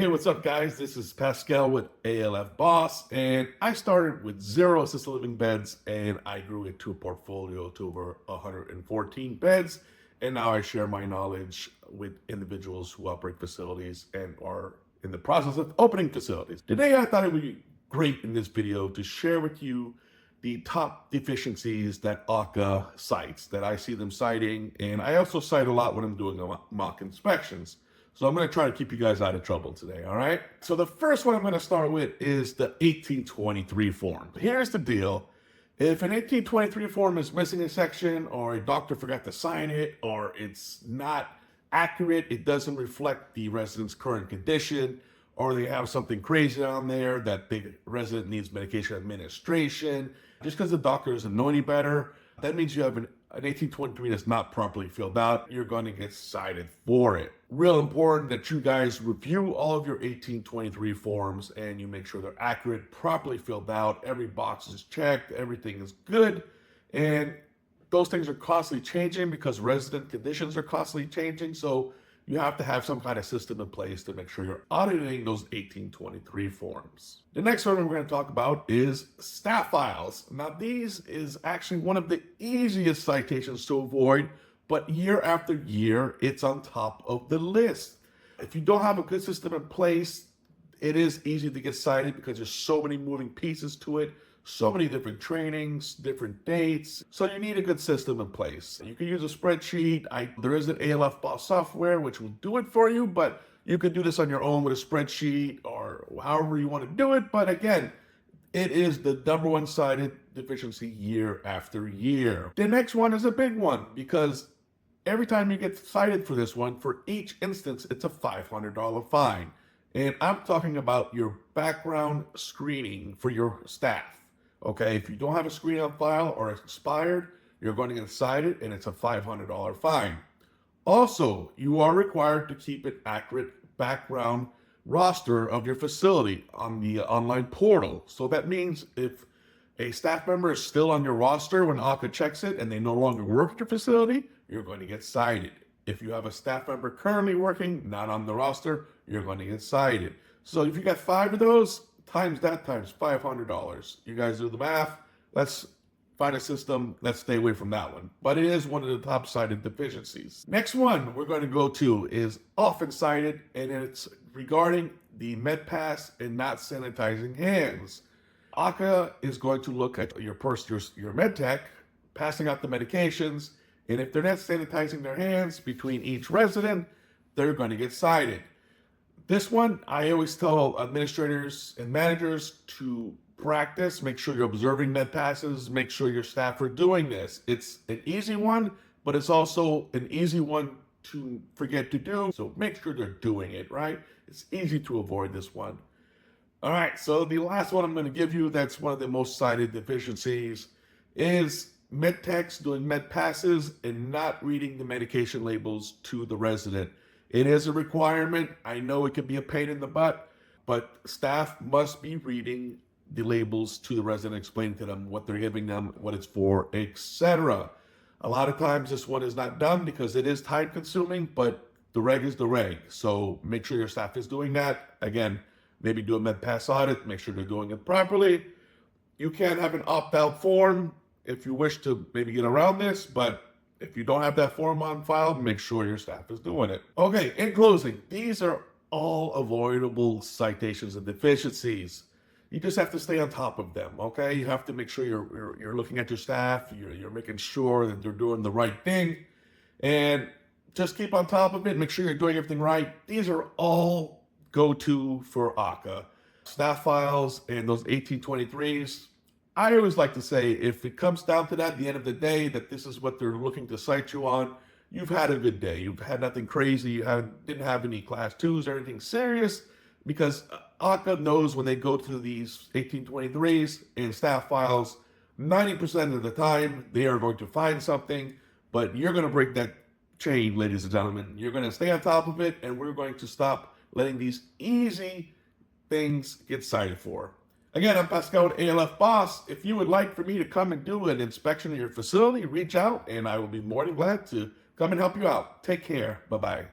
Hey, what's up, guys? This is Pascal with ALF Boss, and I started with 0 assisted living beds, and I grew it to a portfolio to over 114 beds, and now I share my knowledge with individuals who operate facilities and are in the process of opening facilities. Today, I thought it would be great in this video to share with you the top deficiencies that AHCA cites, that I see them citing, and I also cite a lot when I'm doing mock inspections. So I'm going to try to keep you guys out of trouble today, all right? So the first one I'm going to start with is the 1823 form. Here's the deal. If an 1823 form is missing a section, or a doctor forgot to sign it, or it's not accurate, it doesn't reflect the resident's current condition, or they have something crazy on there that the resident needs medication administration, just because the doctor doesn't know any better, that means you have an 1823 that's not properly filled out, you're going to get cited for it. Real important that you guys review all of your 1823 forms and you make sure they're accurate, properly filled out, every box is checked, everything is good, and those things are constantly changing because resident conditions are constantly changing, so you have to have some kind of system in place to make sure you're auditing those 1823 forms. The next one we're going to talk about is staff files. Now, these is actually one of the easiest citations to avoid, but year after year, it's on top of the list. If you don't have a good system in place, it is easy to get cited because there's so many moving pieces to it, so many different trainings, different dates. So you need a good system in place. You can use a spreadsheet. There is an ALF Boss software which will do it for you, but you can do this on your own with a spreadsheet or however you want to do it. But again, it is the #1 cited deficiency year after year. The next one is a big one because every time you get cited for this one, for each instance, it's a $500 fine. And I'm talking about your background screening for your staff. Okay, if you don't have a screen on file or it's expired, you're going to get cited and it's a $500 fine. Also, you are required to keep an accurate background roster of your facility on the online portal. So that means if a staff member is still on your roster when AHCA checks it and they no longer work at your facility, you're going to get cited. If you have a staff member currently working, not on the roster, you're going to get cited. So if you got 5 of those, times that times $500. You guys do the math. Let's find a system. Let's stay away from that one. But it is one of the top cited deficiencies. Next one we're going to go to is often cited, and it's regarding the med pass and not sanitizing hands. AHCA is going to look at your med tech passing out the medications, and if they're not sanitizing their hands between each resident, they're going to get cited. This one, I always tell administrators and managers to practice, make sure you're observing med passes, make sure your staff are doing this. It's an easy one, but it's also an easy one to forget to do. So make sure they're doing it, right? It's easy to avoid this one. All right, so the last one I'm going to give you that's one of the most cited deficiencies is med techs doing med passes and not reading the medication labels to the resident. It is a requirement. I know it can be a pain in the butt, but staff must be reading the labels to the resident, explaining to them what they're giving them, what it's for, etc. A lot of times this one is not done because it is time consuming, but the reg is the reg. So make sure your staff is doing that. Again, maybe do a med pass audit, make sure they're doing it properly. You can have an opt-out form if you wish to maybe get around this, but if you don't have that form on file, make sure your staff is doing it. Okay, in closing, these are all avoidable citations and deficiencies. You just have to stay on top of them, okay? You have to make sure you're looking at your staff, you're making sure that they're doing the right thing, and just keep on top of it, make sure you're doing everything right. These are all go-to for AHCA. Staff files and those 1823s, I always like to say, if it comes down to that, at the end of the day, that this is what they're looking to cite you on, you've had a good day. You've had nothing crazy. You didn't have any class 2s or anything serious, because AHCA knows when they go to these 1823s and staff files, 90% of the time, they are going to find something, but you're going to break that chain, ladies and gentlemen. You're going to stay on top of it, and we're going to stop letting these easy things get cited for. Again, I'm Pascal with ALF Boss. If you would like for me to come and do an inspection of your facility, reach out and I will be more than glad to come and help you out. Take care. Bye-bye.